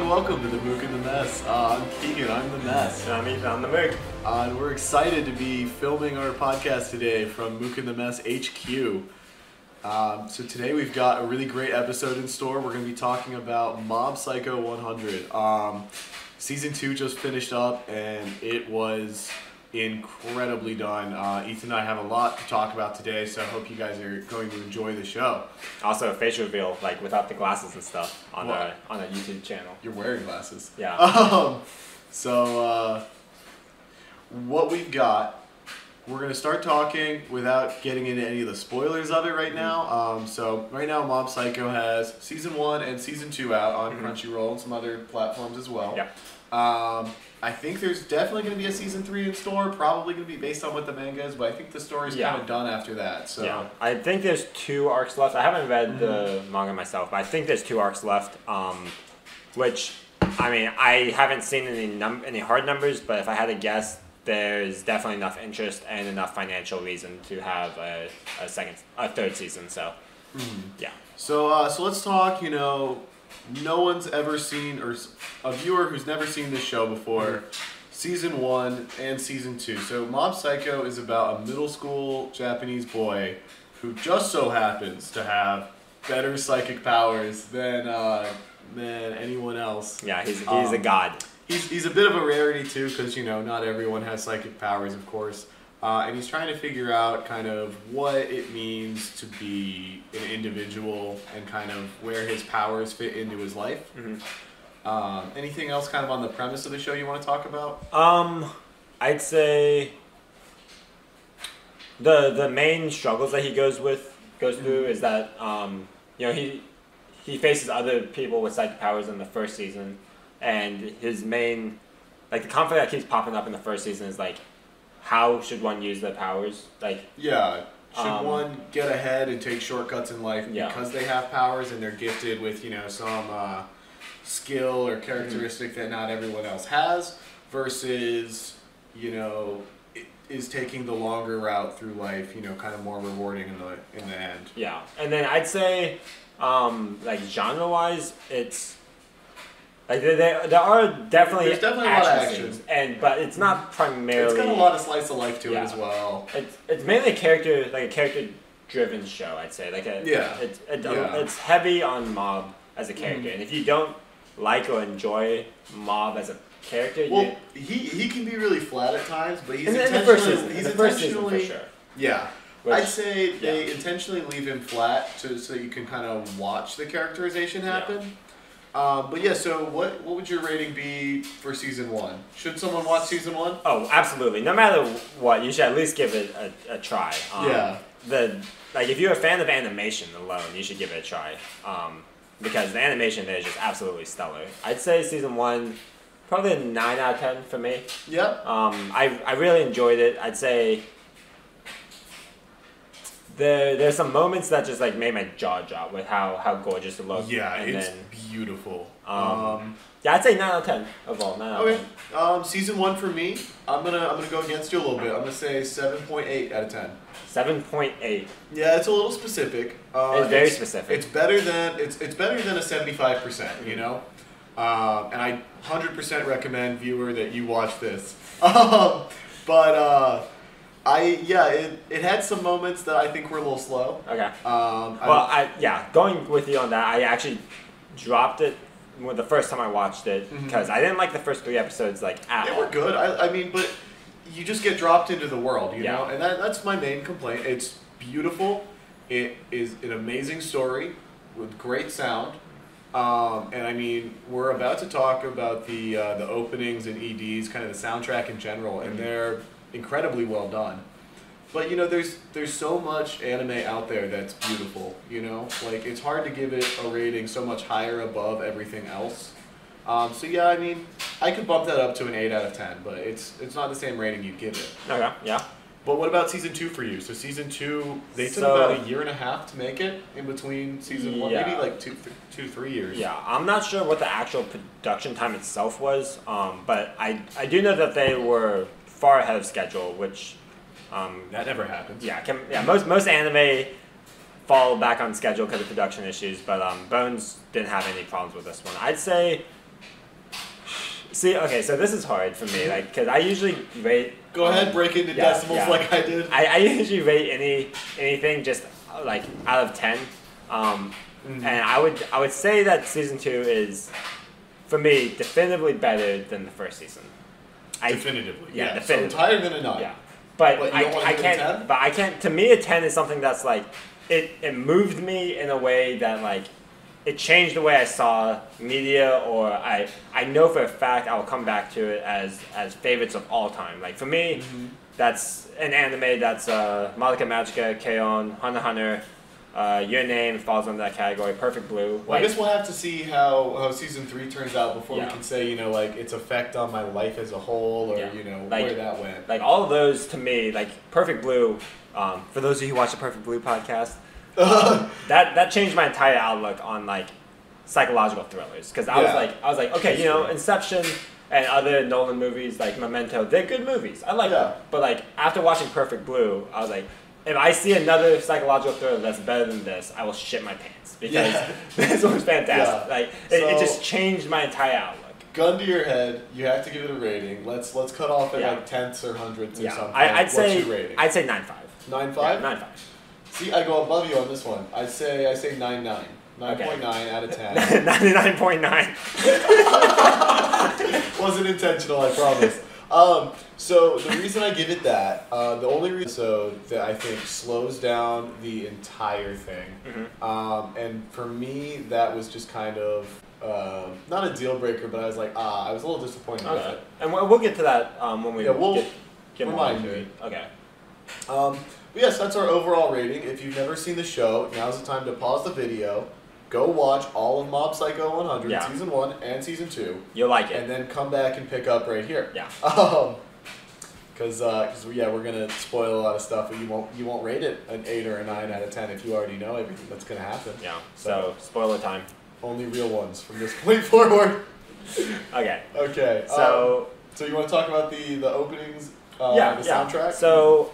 welcome to the Mook and the Mess. I'm Keegan, I'm the Mess. And I'm Ethan, I'm the Mook. And we're excited to be filming our podcast today from Mook and the Mess HQ. So today we've got a really great episode in store. We're going to be talking about Mob Psycho 100. Season 2 just finished up and it was incredibly done. Ethan and I have a lot to talk about today, so I hope you guys are going to enjoy the show. Also a face reveal, like without the glasses and stuff on a YouTube channel. You're wearing glasses. Yeah. So what we've got, we're going to start talking without getting into any of the spoilers of it right now. So right now Mob Psycho has Season 1 and Season 2 out on Crunchyroll and some other platforms as well. Yeah. I think there's definitely going to be a Season 3 in store, probably going to be based on what the manga is, but I think the story's kind of done after that. So yeah. I think there's 2 arcs left. I haven't read the manga myself, but I think there's 2 arcs left, which, I mean, I haven't seen any hard numbers, but if I had to guess, there's definitely enough interest and enough financial reason to have a third season, so, yeah. So let's talk, no one's ever seen, or a viewer who's never seen this show before, Season 1 and Season 2. So Mob Psycho is about a middle school Japanese boy who just so happens to have better psychic powers than anyone else. Yeah, he's a god. He's a bit of a rarity too, because not everyone has psychic powers, of course. And he's trying to figure out kind of what it means to be an individual and kind of where his powers fit into his life. Anything else kind of on the premise of the show you want to talk about? I'd say the main struggles that he goes through is that he faces other people with psychic powers in the first season, and his main the conflict that keeps popping up in the first season is how should one use their powers? Should one get ahead and take shortcuts in life because they have powers and they're gifted with some skill or characteristic that not everyone else has, versus is taking the longer route through life, kind of more rewarding in the end. Yeah, and then I'd say genre wise, it's there are definitely a lot of action scenes, but it's not primarily. It's got a lot of slice of life to it as well. It's mainly a character driven show, I'd say. It's heavy on Mob as a character, and if you don't like or enjoy Mob as a character, he can be really flat at times, but he's in the first season for sure. Yeah. I'd say they intentionally leave him flat so that you can kind of watch the characterization happen. Yeah. So what would your rating be for Season 1? Should someone watch Season 1? Oh, absolutely. No matter what, you should at least give it a try. If you're a fan of animation alone, you should give it a try. Because the animation there is just absolutely stellar. I'd say Season 1, probably a 9 out of 10 for me. Yeah. I really enjoyed it. I'd say there's some moments that just made my jaw drop with how gorgeous it looked. Yeah, it's beautiful. I'd say 9 out of 10 overall. 9 out of 10. Season 1 for me, I'm gonna go against you a little bit. I'm gonna say 7.8 out of 10. 7.8. Yeah, it's a little specific. It's very specific. It's better than a 75%. And I 100% recommend, viewer, that you watch this. It had some moments that I think were a little slow. Okay. Going with you on that, I actually dropped it the first time I watched it because I didn't like the first 3 episodes at all. They were good. I mean, but you just get dropped into the world, you know, and that's my main complaint. It's beautiful. It is an amazing story with great sound. And I mean, we're about to talk about the openings and EDs, kind of the soundtrack in general, and they're incredibly well done. But there's so much anime out there that's beautiful, it's hard to give it a rating so much higher above everything else. I mean, I could bump that up to an 8 out of 10, but it's not the same rating you'd give it. Okay, yeah. But what about Season 2 for you? So Season 2, they took about a year and a half to make it in between Season 1, maybe 2-3 years. Yeah, I'm not sure what the actual production time itself was, but I do know that they were far ahead of schedule, which that never happens. Most anime fall back on schedule because of production issues, but Bones didn't have any problems with this one. I'd say See, okay, so this is hard for me, like, because I usually rate. Go ahead, break into decimals like I did. I usually rate anything just like out of 10, and I would say that season 2 is, for me, definitively better than the first season. Definitively. Yeah, definitively. So higher than a 9. Yeah, but you don't I can't. 10? But I can't. To me, a 10 is something that's like it moved me in a way that like. It changed the way I saw media, or I know for a fact I will come back to it as favorites of all time. Like for me, that's an anime that's Madoka Magica, K-On!, Hunter x Hunter, Your Name falls under that category, Perfect Blue. Well, I guess we'll have to see how season 3 turns out before we can say, like its effect on my life as a whole, or like, where that went. Like all of those to me, like Perfect Blue. For those of you who watch the Perfect Blue podcast. That changed my entire outlook on like psychological thrillers, because I was like okay, Inception and other Nolan movies like Memento, they're good movies, I like them, but like after watching Perfect Blue, I was like, if I see another psychological thriller that's better than this, I will shit my pants, because this one's fantastic. Like it just changed my entire outlook. Gun to your head, you have to give it a rating. Let's cut off at like tenths or hundredths or something. I'd say your rating? I'd say 9.5. 9.5? Yeah, 9.5. See, I go above you on this one. I say 9.9. 9.9 out of 10. 99.9. Wasn't intentional, I promise. So the reason I give it that, the only reason that I think slows down the entire thing, and for me that was just kind of not a deal breaker, but I was like, I was a little disappointed with it. And we'll get to that when we get more into it. Okay. But yes, that's our overall rating. If you've never seen the show, now's the time to pause the video, go watch all of Mob Psycho 100, Season 1 and Season 2. You'll like it. And then come back and pick up right here. Yeah. Because we're going to spoil a lot of stuff, but you won't rate it an 8 or a 9 out of 10 if you already know everything that's going to happen. Yeah, so spoiler time. Only real ones from this point forward. Okay. Okay. So you want to talk about the openings, the soundtrack? So,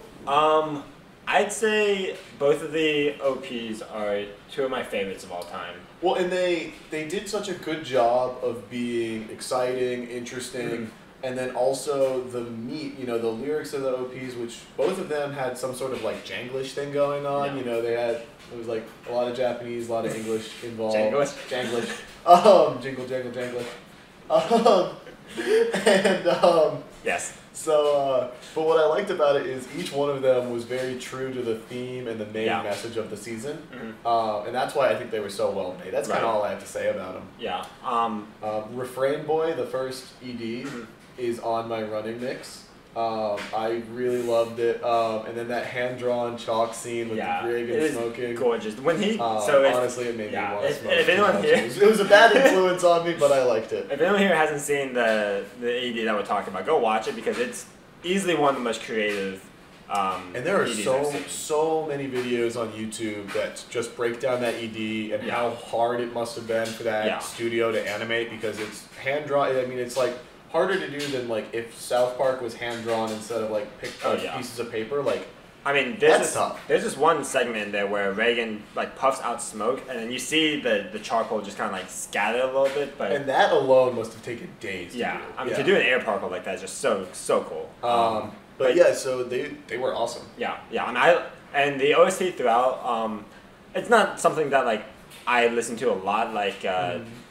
I'd say both of the OPs are two of my favorites of all time. Well, and they did such a good job of being exciting, interesting, and then also the meat, the lyrics of the OPs, which both of them had some sort of like Janglish thing going on. Yeah. It was like a lot of Japanese, a lot of English involved. Janglish. Jingle, jangle, janglish. Yes. So, but what I liked about it is each one of them was very true to the theme and the main message of the season, and that's why I think they were so well made. That's kind of all I have to say about them. Yeah. Refrain Boy, the first ED, is on my running mix. I really loved it, and then that hand-drawn chalk scene with the brig and smoking. Gorgeous. When he honestly, it made me want to smoke. If anyone here, it was a bad influence on me, but I liked it. If anyone here hasn't seen the ED that we're talking about, go watch it, because it's easily one of the most creative. And there are so many videos on YouTube that just break down that ED and how hard it must have been for that studio to animate, because it's hand drawn. I mean, it's like harder to do than like if South Park was hand drawn instead of like pieces of paper. Like, I mean, there's this one segment in there where Reagan like puffs out smoke, and then you see the charcoal just kind of like scatter a little bit. And that alone must have taken days. To do. I mean, to do an air particle like that is just so cool. But yeah, so they were awesome. Yeah. And the OST throughout, it's not something that like I listen to a lot.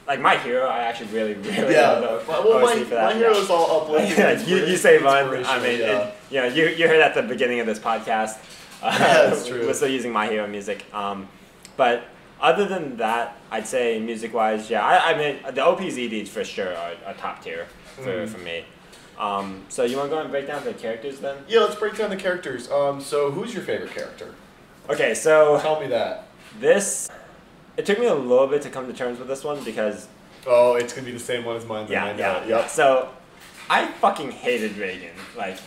Like My Hero, I actually really love the OST for that. My Hero's all uplifting. you say fun. I mean, you heard at the beginning of this podcast. That's true. We're still using My Hero music. But other than that, I'd say music-wise, I mean, the OP's EDs for sure are top tier for me. So you want to go and break down the characters then? Yeah, let's break down the characters. So who's your favorite character? Okay, so tell me that. It took me a little bit to come to terms with this one, because it's gonna be the same one as mine. Yeah. So I fucking hated Reagan. Like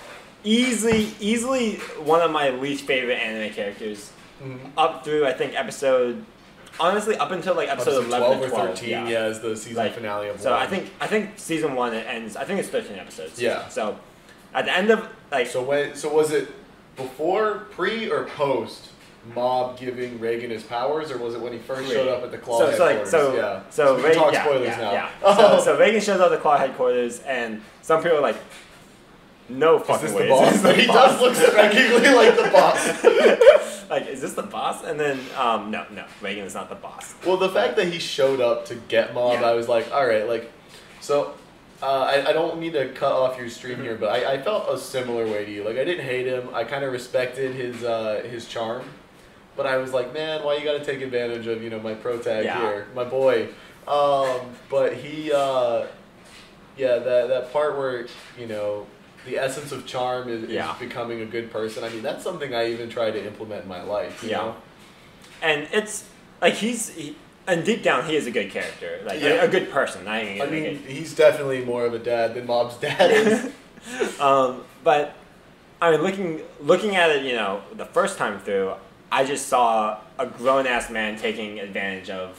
easily one of my least favorite anime characters. Up through I think honestly, up until like episode 11 or 12. 13, is the season finale of 1. So I think season 1 it ends. I think it's 13 episodes. Yeah. So at the end of like. So was it before, pre, or post Mob giving Reagan his powers, or was it when he first showed up at the Claw headquarters? So we can talk yeah, spoilers yeah, now. Yeah. So Reagan shows up at the Claw headquarters, and some people are like, no fucking way. Is this the boss? He does look strikingly like the boss. Like, is this the boss? And then, no, Reagan is not the boss. Well, the fact that he showed up to get Mob, I was like, all right, like, so. I don't mean to cut off your stream here, but I felt a similar way to you. Like, I didn't hate him. I kind of respected his charm. But I was like, man, why you got to take advantage of, my pro tag here, my boy. But he, that part where, the essence of charm is becoming a good person. I mean, that's something I even try to implement in my life, you know? And it's, like, and deep down, he is a good character, like a good person. I mean, he's definitely more of a dad than Mob's dad is. But I mean, looking at it, the first time through, I just saw a grown ass man taking advantage of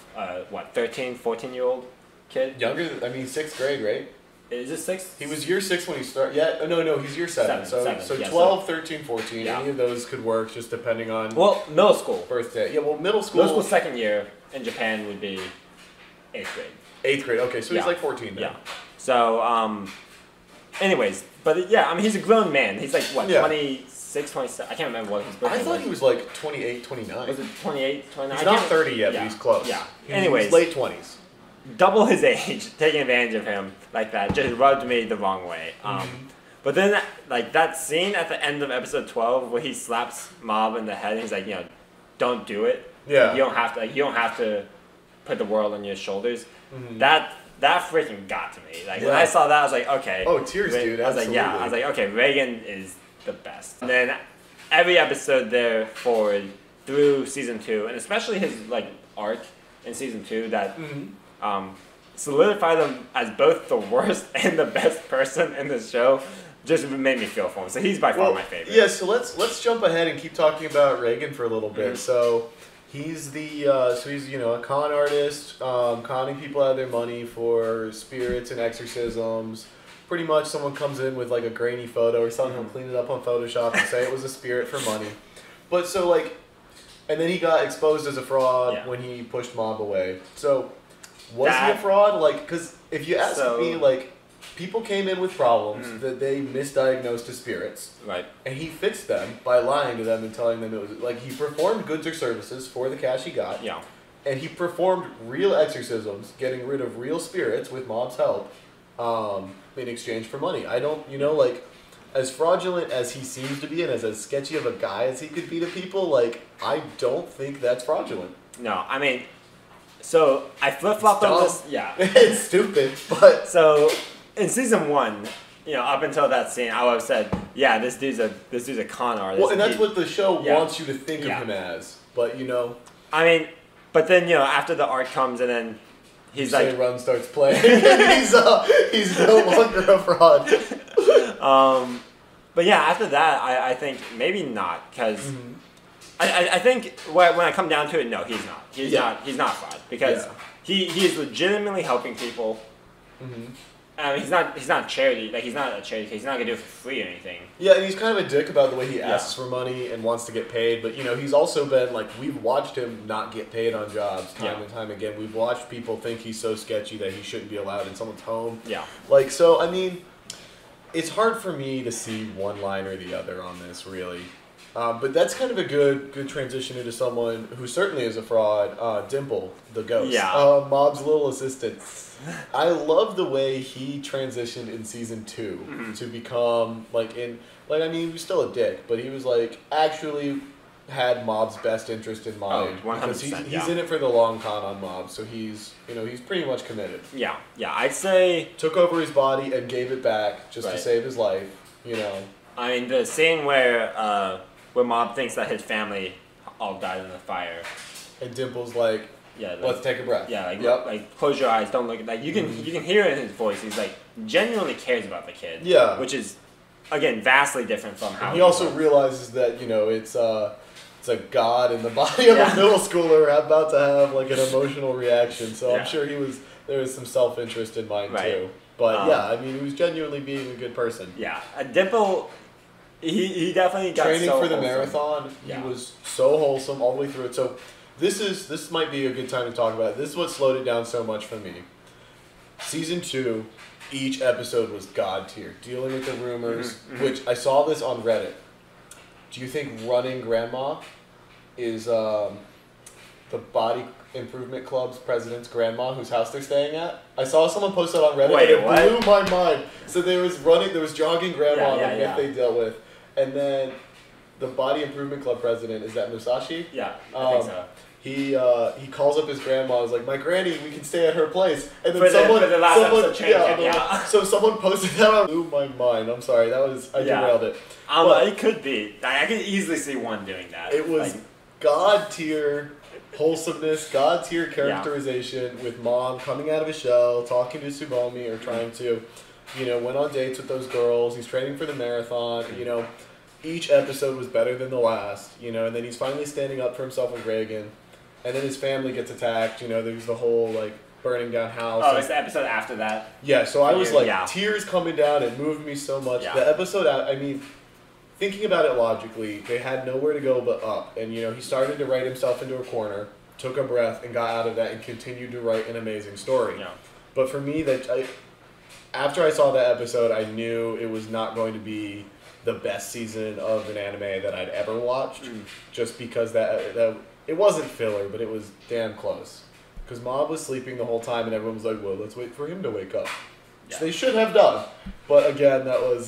13, 14-year-old kid. Younger, I mean, 6th grade, right? Is it 6th? He was year 6 when he started. Yeah, no, he's year 7. So 12, 13, 14. Any of those could work, just depending on. Well, middle school. Birthday. Yeah, well, middle school. Middle school 2nd year in Japan would be 8th grade. 8th grade. Okay, so he's like 14 now. Yeah. So, anyways, but I mean, he's a grown man. He's like what, 26, 27. I can't remember what his birthday was. I thought he was like 28, 29. Was it 28, 29? He's not 30 yet, but he's close. Yeah. Anyways, he's late 20s. Double his age, taking advantage of him like that, just rubbed me the wrong way. But then, like, that scene at the end of episode 12 where he slaps Mob in the head and he's like, don't do it. Yeah. You don't have to put the world on your shoulders. That freaking got to me. Like, when I saw that, I was like, okay. Oh, tears, dude. I was like, I was like, okay, Reagan is the best. And then every episode there forward through season 2, and especially his, like, arc in season 2 that solidified him as both the worst and the best person in the show, just made me feel for him. So he's by far my favorite. Yeah, so let's jump ahead and keep talking about Reagan for a little bit. So he's he's a con artist, conning people out of their money for spirits and exorcisms. Pretty much someone comes in with like a grainy photo or something, he'll clean it up on Photoshop and say it was a spirit for money. But so like, and then he got exposed as a fraud when he pushed Mob away. So was he a fraud? Like, because if you ask me, like, people came in with problems that they misdiagnosed as spirits. Right. And he fixed them by lying to them and telling them it was, like, he performed goods or services for the cash he got. Yeah. And he performed real exorcisms, getting rid of real spirits with Mob's help, in exchange for money. I don't, like, as fraudulent as he seems to be and as sketchy of a guy as he could be to people, like, I don't think that's fraudulent. No, I mean... So I flip-flopped on this. Yeah. It's stupid, but... So in season 1, up until that scene, I would have said, this dude's a con artist. Well, and that's what the show wants you to think of him as. But, I mean, but then, after the arc comes and then he's like... Run starts playing and he's no longer a fraud. But yeah, after that, I think maybe not, because... I think when I come down to it, no, he's not. He's not fraud because he is legitimately helping people. I mean, he's not charity. Like, he's not a charity. He's not gonna do it for free or anything. Yeah, and he's kind of a dick about the way he asks for money and wants to get paid. But he's also been like, we've watched him not get paid on jobs time and time again. We've watched people think he's so sketchy that he shouldn't be allowed in someone's home. Yeah. Like, so I mean, it's hard for me to see one line or the other on this, really. But that's kind of a good transition into someone who certainly is a fraud, Dimple, the ghost. Yeah. Mob's little assistant. I love the way he transitioned in season 2 to become, I mean, he was still a dick, but he was, actually had Mob's best interest in mind. Oh, 100%, because he's in it for the long con on Mob, so he's pretty much committed. Yeah, I'd say... Took over his body and gave it back just to save his life, I mean, the scene where Mob thinks that his family all died in the fire. And Dimple's like, let's take a breath. Yeah, like close your eyes, don't look. Like you can hear it in his voice. He's like genuinely cares about the kid. Yeah, which is again vastly different from how he also realizes that it's a god in the body of a middle schooler about to have like an emotional reaction. So I'm sure there was some self-interest in mind too. But I mean, he was genuinely being a good person. Yeah, Dimple. He definitely got training so for the wholesome. marathon. Yeah. He was so wholesome all the way through it. So this might be a good time to talk about it. This is what slowed it down so much for me. Season 2, each episode was god tier, dealing with the rumors, which I saw this on Reddit. Do you think Running Grandma is the Body Improvement Club's president's grandma whose house they're staying at? I saw someone post that on Reddit Wait, and it what? blew my mind. So there was jogging grandma and the myth they dealt with. And then the Body Improvement Club president, is that Musashi? Yeah, I think so. He calls up his grandma. He's like, "My granny, we can stay at her place." And then so someone posted that on. Blew my mind. I'm sorry, I derailed it. It could be. I could easily see one doing that. It was god tier wholesomeness, god tier characterization with Mom coming out of his shell, talking to Tsubomi or trying to, went on dates with those girls. He's training for the marathon. Each episode was better than the last. And then he's finally standing up for himself with Reagan. And then his family gets attacked. There's the whole, burning down house. Oh, it's the episode after that? Yeah, so I was, tears coming down. It moved me so much. Yeah. The episode, thinking about it logically, they had nowhere to go but up. And, he started to write himself into a corner, took a breath, and got out of that and continued to write an amazing story. Yeah. But for me, after I saw that episode, I knew it was not going to be the best season of an anime that I'd ever watched, just because that it wasn't filler, but it was damn close. Because Mob was sleeping the whole time, and everyone was like, "Well, let's wait for him to wake up." Yeah. So they should have done, but again, that was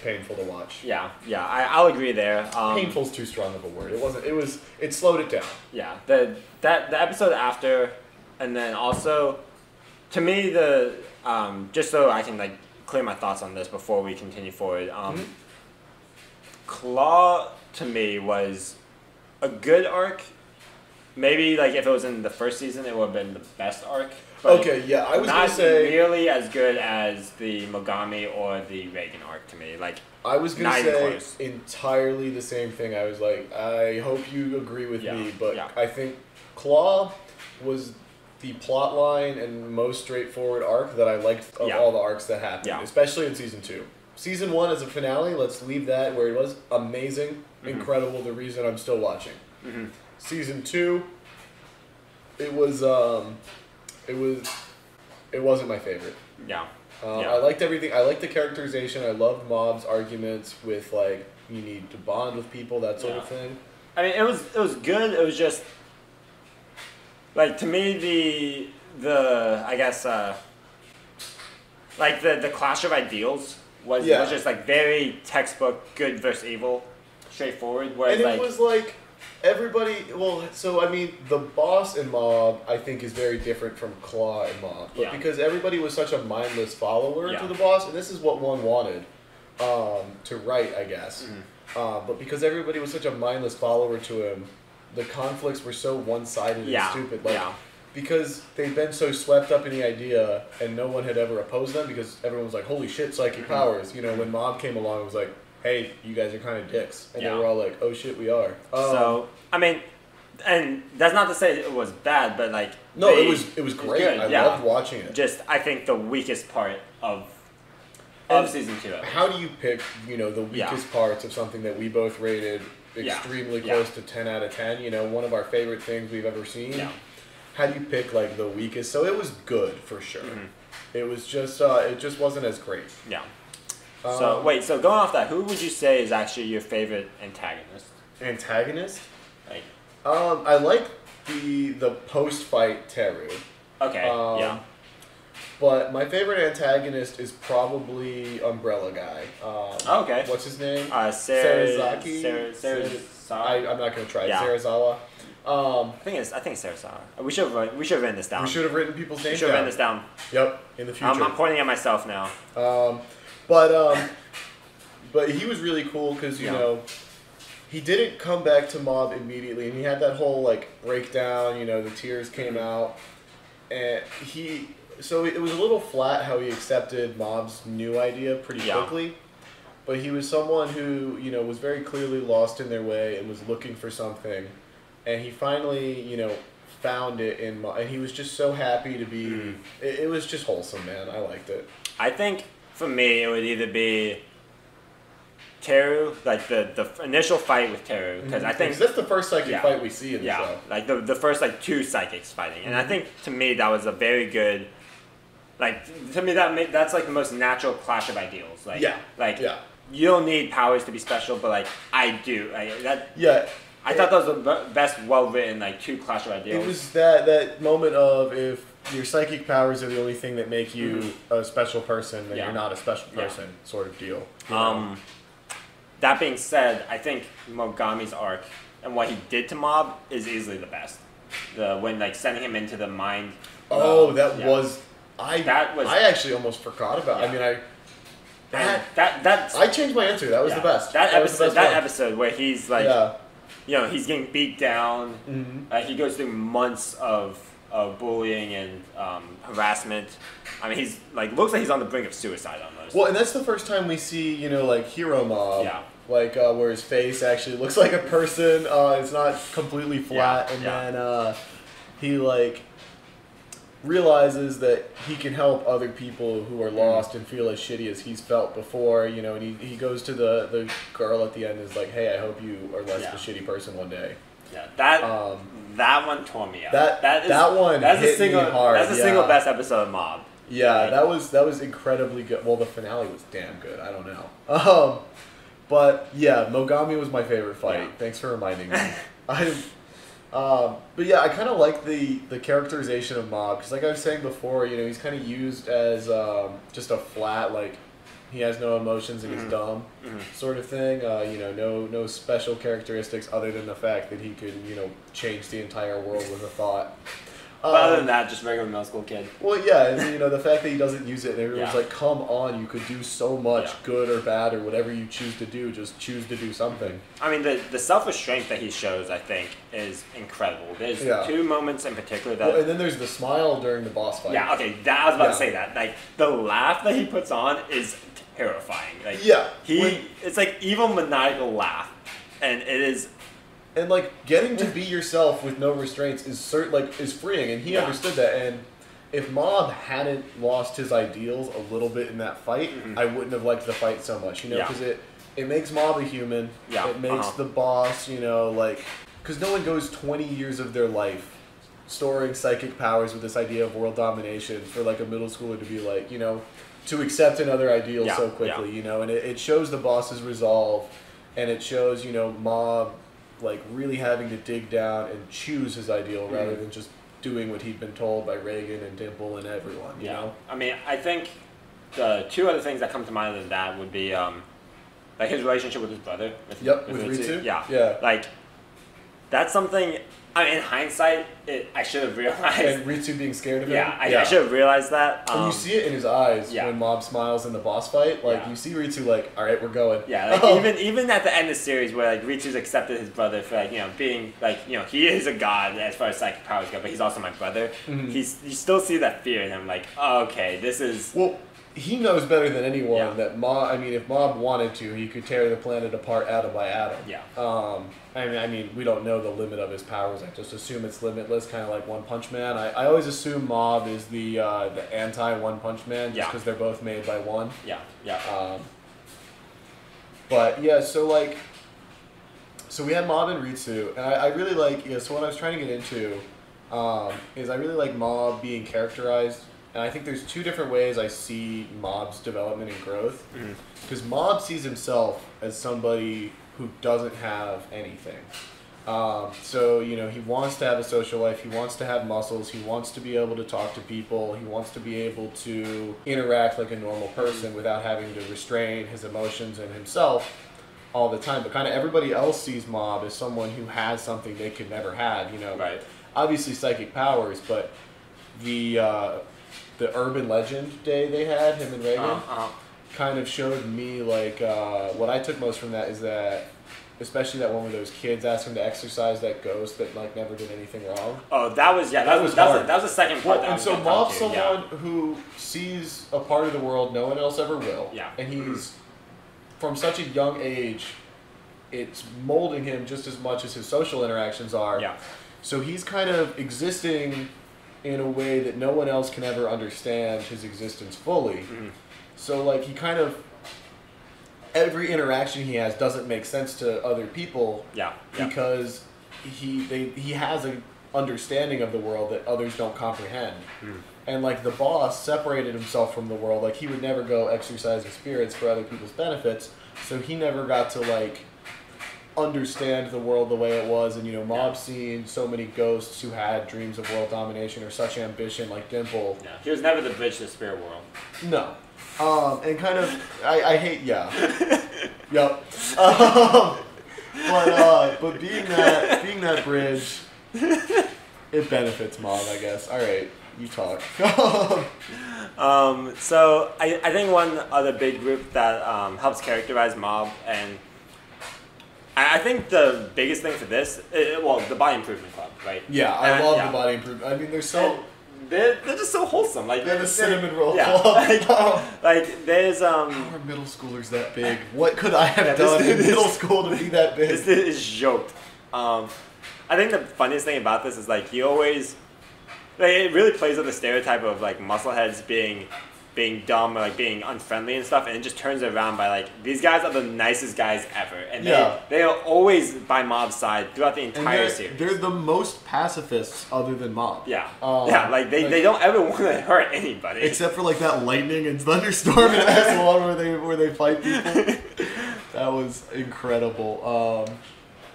painful to watch. Yeah, I'll agree there. Painful's too strong of a word. It wasn't. It slowed it down. Yeah, the episode after, and then also, to me just so I can clear my thoughts on this before we continue forward. Claw to me was a good arc. Maybe if it was in the first season, it would have been the best arc. Okay, yeah, I was gonna say not nearly as good as the Mogami or the Reagan arc to me. I was gonna say close. Entirely the same thing. I was like, I hope you agree with me, but yeah. I think Claw was the plot line and most straightforward arc that I liked of all the arcs that happened, especially in season 2. Season 1 as a finale, let's leave that where it was amazing, incredible. The reason I'm still watching. Season 2, it wasn't my favorite. Yeah. I liked everything. I liked the characterization. I loved Mob's arguments with you need to bond with people, that sort of thing. I mean, it was good. It was just to me the I guess the clash of ideals was just very textbook good versus evil, straightforward. Whereas and it was everybody. Well, so the boss in Mob I think is very different from Claw and Mob, but because everybody was such a mindless follower to the boss, and this is what one wanted to write, I guess. But because everybody was such a mindless follower to him, the conflicts were so one-sided and stupid. Because they've been so swept up in the idea, and no one had ever opposed them, because everyone was like, "Holy shit, psychic powers!" When Mob came along, it was like, "Hey, you guys are kind of dicks," and they were all like, "Oh shit, we are." So and that's not to say it was bad, but no, it was great. I loved watching it. Just I think the weakest part of season 2. How do you pick the weakest parts of something that we both rated extremely close to 10 out of 10? One of our favorite things we've ever seen. Yeah. How do you pick the weakest? So it was good for sure. It was just it just wasn't as great. Yeah. So going off that, who would you say is actually your favorite antagonist? Antagonist? I like the post-fight Teru. Okay. But my favorite antagonist is probably Umbrella Guy. Okay. What's his name? Sarazaki. I'm not gonna try. Sarazawa. I think it's Sarazawa. We should have written this down. We should have written people's names down. We should have written this down. Yep. In the future. I'm pointing at myself now. But he was really cool because he didn't come back to Mob immediately, and he had that whole breakdown. The tears came out, and so it was a little flat how he accepted Mob's new idea pretty quickly. But he was someone who was very clearly lost in their way and was looking for something, and he finally found it and he was just so happy to be. It was just wholesome, man. I liked it. I think for me it would either be Teru, like the initial fight with Teru, because I think that's the first psychic fight we see in the show. Like the first like two psychics fighting, and I think to me that was a very good, like to me that's like the most natural clash of ideals. Like you don't need powers to be special, but like I do. I thought that was the best, well written like two clash of ideals. It was that moment of if your psychic powers are the only thing that make you a special person, then you're not a special person, sort of deal. That being said, I think Mogami's arc and what he did to Mob is easily the best. When like sending him into the mind. I actually almost forgot about. I changed my answer. That was the best. That episode where he's like, he's getting beat down. He goes through months of bullying and harassment. I mean, he's like looks like he's on the brink of suicide almost. Well, and that's the first time we see like Hero Mob. Like where his face actually looks like a person. It's not completely flat, and then he like realizes that he can help other people who are lost and feel as shitty as he's felt before. And he goes to the girl at the end and is like, "Hey, I hope you are less of a shitty person one day." Yeah, that one tore me up. That one hit me hard. That's the single best episode of Mob. Yeah, that was incredibly good. Well, the finale was damn good. I don't know. But yeah, Mogami was my favorite fight. Yeah. Thanks for reminding me. But yeah, I kind of like the characterization of Mob because, like I was saying before, he's kind of used as just a flat, like he has no emotions and he's dumb sort of thing. No special characteristics other than the fact that he could change the entire world with a thought. But other than that, just regular middle school kid. Well, yeah, and the fact that he doesn't use it, and everyone's like, "Come on, you could do so much, good or bad or whatever you choose to do. Just choose to do something." I mean, the self-restraint that he shows, I think, is incredible. There's two moments in particular that. Well, and then there's the smile during the boss fight. Yeah, okay, I was about to say that. Like the laugh that he puts on is terrifying. Like it's like evil maniacal laugh, and it is. And like getting to be yourself with no restraints is freeing, and he understood that. And if Mob hadn't lost his ideals a little bit in that fight, I wouldn't have liked the fight so much, because it makes Mob a human. Yeah. It makes the boss, because no one goes 20 years of their life storing psychic powers with this idea of world domination for like a middle schooler to be like, to accept another ideal so quickly, and it shows the boss's resolve, and it shows, Mob like really having to dig down and choose his ideal rather than just doing what he'd been told by Reagan and Dimple and everyone, you know? I mean, I think the two other things that come to mind than that would be like his relationship with his brother. With Ritsu. Yeah. Like, that's something, I mean, in hindsight, I should have realized. And Ritsu being scared of him? I should have realized that. And you see it in his eyes when Mob smiles in the boss fight. Like, you see Ritsu like, all right, we're going. Yeah, like, even at the end of the series where, like, Ritsu's accepted his brother for, like, being, like, he is a god as far as psychic powers go, but he's also my brother. You still see that fear in him, like, oh, okay, this is... Well, he knows better than anyone that if Mob wanted to, he could tear the planet apart atom by atom. Yeah. I mean, we don't know the limit of his powers. I just assume it's limitless, kind of like One Punch Man. I always assume Mob is the anti-One Punch Man, just because they're both made by one. Yeah. But yeah, so we had Mob and Ritsu, and I really like. So what I was trying to get into is I really like Mob being characterized. And I think there's two different ways I see Mob's development and growth. Because Mob sees himself as somebody who doesn't have anything. So, he wants to have a social life, he wants to have muscles, he wants to be able to talk to people, he wants to be able to interact like a normal person without having to restrain his emotions and himself all the time. But kind of everybody else sees Mob as someone who has something they could never have, Right. Obviously psychic powers, but the urban legend day they had, him and Reagan, kind of showed me, like, what I took most from that is that, especially that one where those kids asked him to exorcise that ghost that, like, never did anything wrong. Oh, that was the second part. Well, and so Mob's someone who sees a part of the world no one else ever will. Yeah. And he's, from such a young age, it's molding him just as much as his social interactions are. Yeah. So he's kind of existing in a way that no one else can ever understand his existence fully. So, like, he kind of... every interaction he has doesn't make sense to other people. Yeah. Because he has an understanding of the world that others don't comprehend. And like the boss separated himself from the world. Like he would never go exercising spirits for other people's benefits. So he never got to like understand the world the way it was. And Mob seen so many ghosts who had dreams of world domination or such ambition, like Dimple. Yeah. He was never the bridge to the spirit world. No. And kind of I hate yep. But being that bridge, it benefits Mob, I guess. All right, you talk. So I think one other big group that helps characterize Mob, and I think the biggest thing for this, the Body Improvement Club, right? Yeah, I love the Body Improvement. I mean, they're just so wholesome. Like they're the cinnamon roll club. Like there's How are middle schoolers that big? What could I have done in middle school to be that big? This is joked. I think the funniest thing about this is like he always, like it really plays on the stereotype of like muscleheads being dumb or like being unfriendly and stuff, and it just turns it around by like these guys are the nicest guys ever, and they are always by Mob's side throughout the entire series. They're the most pacifists other than Mob. Like they don't ever want to hurt anybody except for like that lightning and thunderstorm in S1 where they fight people. That was incredible.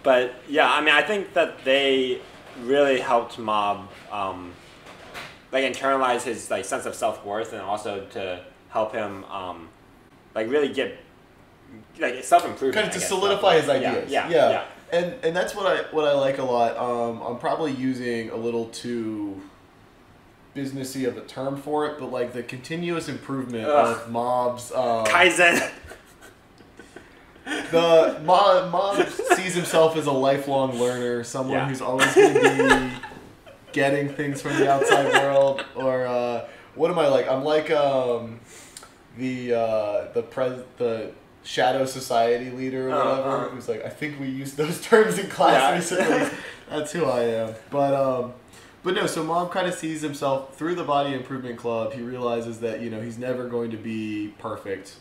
But yeah, I mean, I think that they really helped Mob like internalize his like sense of self-worth, and also to help him like really get like self-improvement, kind of to solidify his ideas. Yeah. And that's what I like a lot. I'm probably using a little too businessy of a term for it, but like the continuous improvement of Mob's Kaizen. The Mob sees himself as a lifelong learner, someone who's always going to be getting things from the outside world. Or what am I like? I'm like the Shadow Society leader or whatever, who's like, I think we used those terms in class recently. That's who I am. But no, so Mob kind of sees himself through the Body Improvement Club. He realizes that, he's never going to be perfect.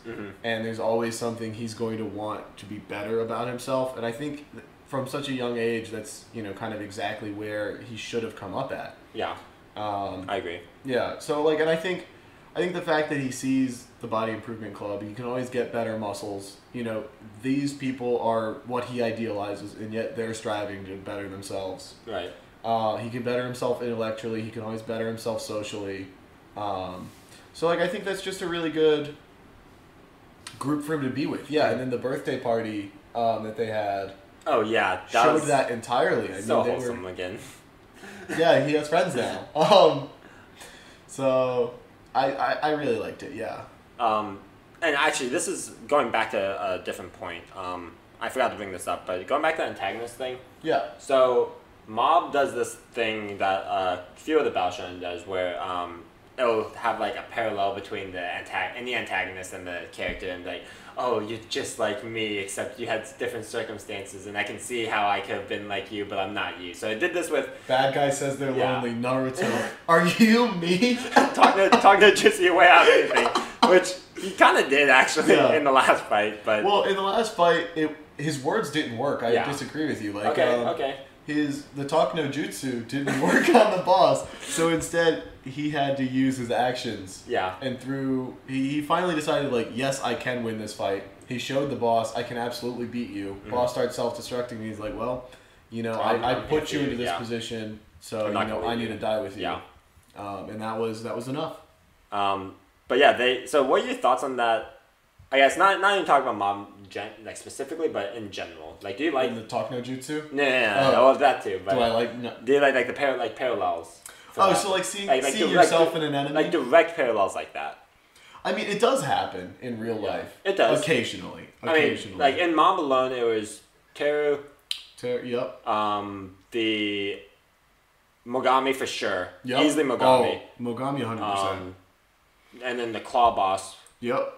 And there's always something he's going to want to be better about himself. And I think from such a young age, that's, kind of exactly where he should have come up at. Yeah. I agree. Yeah. So, like, and I think the fact that he sees the Body Improvement Club, he can always get better muscles. These people are what he idealizes, and yet they're striving to better themselves. Right. He can better himself intellectually. He can always better himself socially. So, like, I think that's just a really good group for him to be with. Yeah, and then the birthday party that they had. Oh yeah, showed that entirely. I so mean, wholesome again. Yeah, he has friends now. So I really liked it. Yeah. And actually, this is going back to a different point. I forgot to bring this up, but going back to the antagonist thing. Yeah. So Mob does this thing that a few of the Battle Shonen does, where it'll have like a parallel between the antagonist and the character, and like, oh, you're just like me, except you had different circumstances, and I can see how I could have been like you, but I'm not you. So I did this with bad guy says they're lonely. Naruto, are you me? talking to just your way out of anything, which he kind of did actually in the last fight. But in the last fight, his words didn't work. I disagree with you. Like, okay. The talk no jutsu didn't work on the boss, so instead he had to use his actions. Yeah. And he finally decided, like, yes, I can win this fight. He showed the boss, I can absolutely beat you. Mm-hmm. Boss starts self-destructing, and he's like, well, I put you into this position, so I need to die with you. Yeah. And that was enough. But yeah, so what are your thoughts on that? I guess not even talking about Mob like specifically, but in general. Like, do you like the talk no jutsu? No, I love that too. But do I like? No. Do you like the parallels? So like seeing yourself in an enemy, like direct parallels like that. I mean, it does happen in real life. It does occasionally. I mean, like in Mob alone, it was Teru. Yep. The Mogami for sure. Yep. Easily Mogami. Oh, Mogami 100%. And then the Claw Boss. Yep.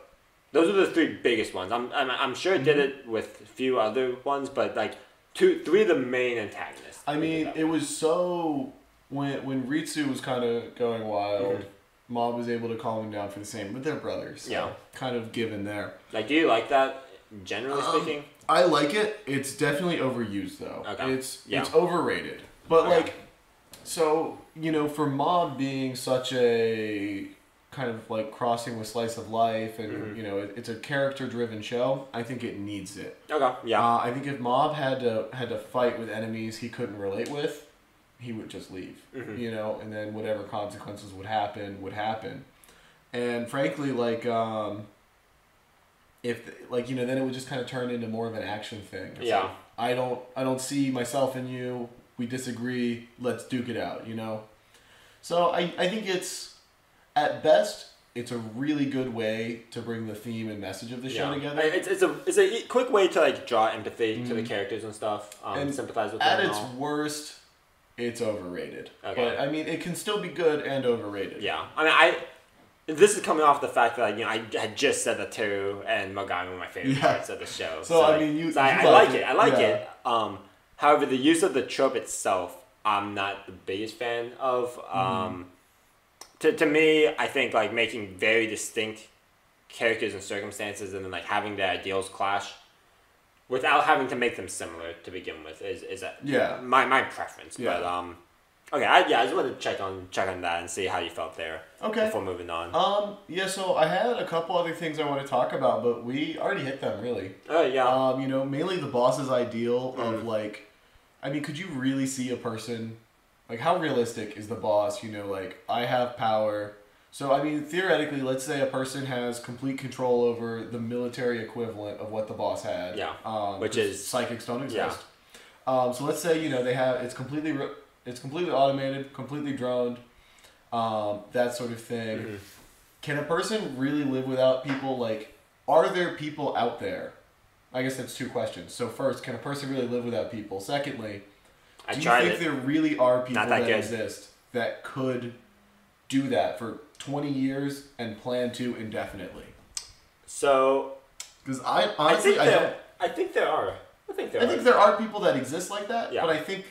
Those are the three biggest ones. I'm sure it did it with a few other ones, but like three of the main antagonists. I mean, it was so when Ritsu was kind of going wild, Mob was able to calm him down for the same. But they're brothers, so kind of given there. Like, do you like that generally speaking? I like it. It's definitely overused, though. Okay. It's overrated. But, like, so, you know, for Mob being such a kind of, like, crossing with slice of life and, you know, it's a character-driven show, I think it needs it. Okay, yeah. I think if Mob had to fight with enemies he couldn't relate with, he would just leave, you know, and then whatever consequences would happen. And frankly, like, if, like, you know, then it would just kind of turn into more of an action thing. It's like, I don't see myself in you. We disagree. Let's duke it out, you know? So I think it's, at best, it's a really good way to bring the theme and message of the show together. It's a quick way to, like, draw empathy to the characters and stuff, and sympathize with them. At its worst, it's overrated. Okay. But, I mean, it can still be good and overrated. Yeah. I mean, this is coming off the fact that, you know, I had just said that Teru and Mogami were my favorite parts of the show. So I mean, I like it. I like it. However, the use of the trope itself, I'm not the biggest fan of. To me, I think, like, making very distinct characters and circumstances and then, like, having their ideals clash without having to make them similar to begin with is my preference. Yeah. But okay, I just wanted to check on that and see how you felt there. Okay. Before moving on. Yeah. So I had a couple other things I want to talk about, but we already hit them really. Oh yeah. You know, mainly the boss's ideal of, like, I mean, could you really see a person, like, how realistic is the boss? You know, like, I have power. So, I mean, theoretically, let's say a person has complete control over the military equivalent of what the boss had. Yeah. Which is psychics don't exist. Yeah. So let's say, you know, they have it's completely automated, completely droned, that sort of thing. Can a person really live without people? Like, are there people out there? I guess that's two questions. So first, can a person really live without people? Secondly, do you think there really are people that exist that could do that for 20 years and plan to indefinitely? So, because I honestly I think there are. I think there are people that exist like that, but I think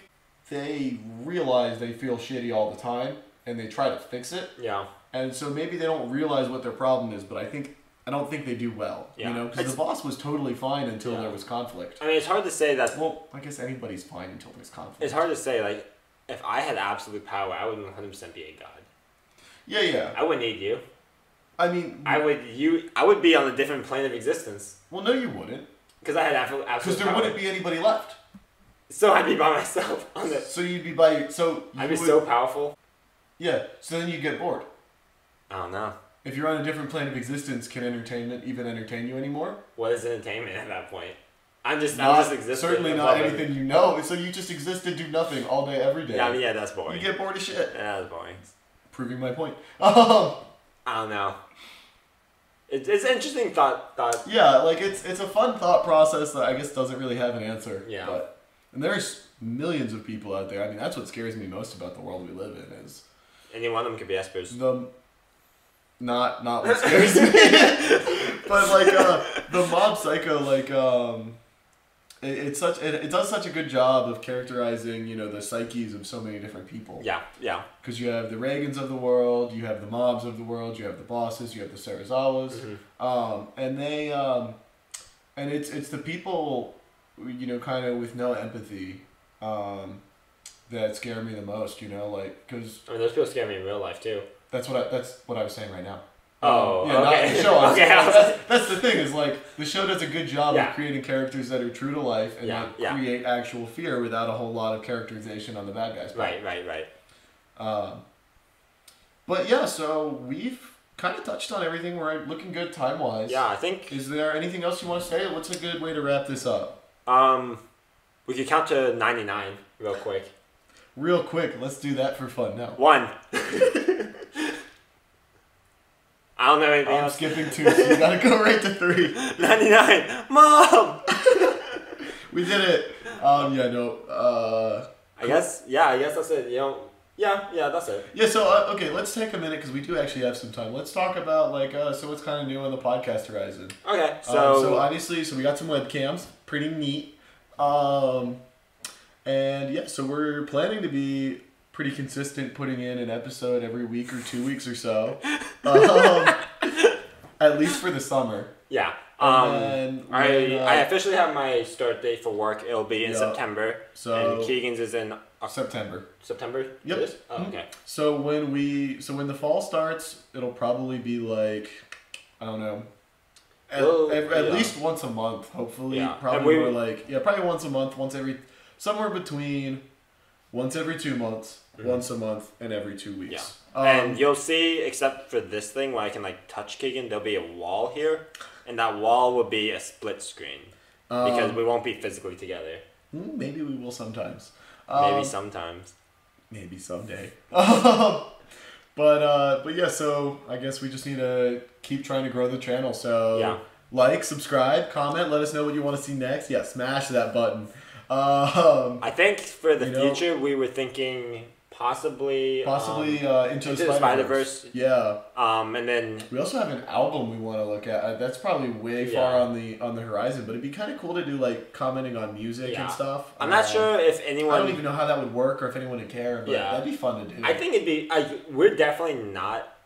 they realize they feel shitty all the time and they try to fix it. Yeah. And so maybe they don't realize what their problem is, but I don't think they do well. Yeah. You know, because the boss was totally fine until there was conflict. I mean, it's hard to say that. Well, I guess anybody's fine until there's conflict. It's hard to say, like, if I had absolute power, I would 100% be a god. Yeah. I wouldn't need you. I mean, I would be on a different plane of existence. Well, no, you wouldn't. Because I had absolute power. Because there wouldn't be anybody left. So I'd be by myself on it. So you'd be by I'd be so powerful. Yeah. So then you'd get bored. I don't know. If you're on a different plane of existence, can entertainment even entertain you anymore? What is entertainment at that point? I'm just existing. Certainly not anything you know. So you just exist and do nothing all day, every day. Yeah, I mean, yeah, that's boring. You get bored of shit. Yeah, that's boring. Proving my point. I don't know. It's an interesting thought. Yeah, like it's a fun thought process that I guess doesn't really have an answer. Yeah. And there's millions of people out there. I mean, that's what scares me most about the world we live in is. Any one of them could be espers. Not what scares me, but like the Mob Psycho, like it does such a good job of characterizing, you know, the psyches of so many different people. Yeah. Because you have the Reagans of the world, you have the Mobs of the world, you have the bosses, you have the Sarazawas, and they and it's the people, you know, kind of with no empathy, that scare me the most. You know, like because I mean, those people scare me in real life too. That's what I was saying right now. Oh, yeah, okay. Not the show. Okay. That's the thing is like the show does a good job of creating characters that are true to life and create actual fear without a whole lot of characterization on the bad guys' part. Right. But yeah, so we've kind of touched on everything. We're looking good time wise. Yeah, I think. Is there anything else you want to say? What's a good way to wrap this up? We could count to 99 real quick. Real quick, let's do that for fun now. 1. I don't know anything else. I'm skipping 2, so you gotta go right to 3. 99. Mom! We did it. I guess that's it. You know, yeah, that's it. Yeah, so, okay, let's take a minute, because we do actually have some time. Let's talk about, like, so what's kind of new on the podcast horizon. Okay, so obviously, we got some webcams. Pretty neat. And yeah, so we're planning to be pretty consistent, putting in an episode every week or 2 weeks or so, at least for the summer. Yeah, I officially have my start date for work. It'll be in September. And Keegan's is in September. September? Yep. Oh, okay. So when the fall starts, it'll probably be like, I don't know, at least once a month, hopefully. Yeah. Probably more like, probably once a month, somewhere between once every 2 months, once a month, and every 2 weeks. Yeah. And you'll see, except for this thing where I can like touch Keegan, there'll be a wall here, and that wall will be a split screen because we won't be physically together. Maybe we will sometimes. Maybe sometimes. Maybe someday. But yeah, so I guess we just need to keep trying to grow the channel. So like, subscribe, comment, let us know what you want to see next. Yeah, smash that button. I think for the future, we were thinking possibly Into the Spider-Verse. Yeah. And then we also have an album we want to look at. That's probably way far on the horizon, but it'd be kind of cool to do like commenting on music and stuff. I'm not sure if anyone. I don't even know how that would work or if anyone would care, but that'd be fun to do. I think it'd be. We're definitely not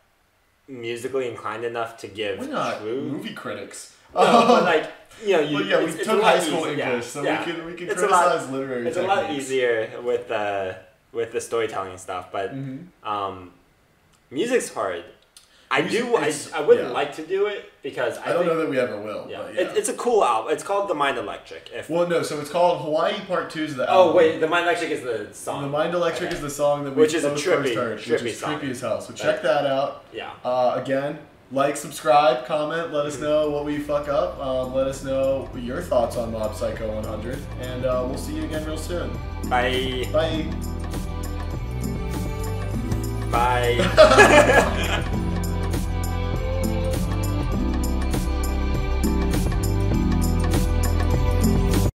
musically inclined enough to give. We're not movie critics. No, but like. You know, we took high school English, so we can criticize literary techniques. It's a lot easier with the storytelling stuff, but music's hard. I wouldn't like to do it because I don't know that we ever will. Yeah. But it's a cool album. It's called The Mind Electric. So it's called Hawaii Part 2 is the album. Oh wait, The Mind Electric is the song. The Mind Electric is the song that we which is a trippy song. Trippy as hell. So check that out. Yeah. Again, like, subscribe, comment, let us know what we fuck up. Let us know your thoughts on Mob Psycho 100, and we'll see you again real soon. Bye. Bye. Bye.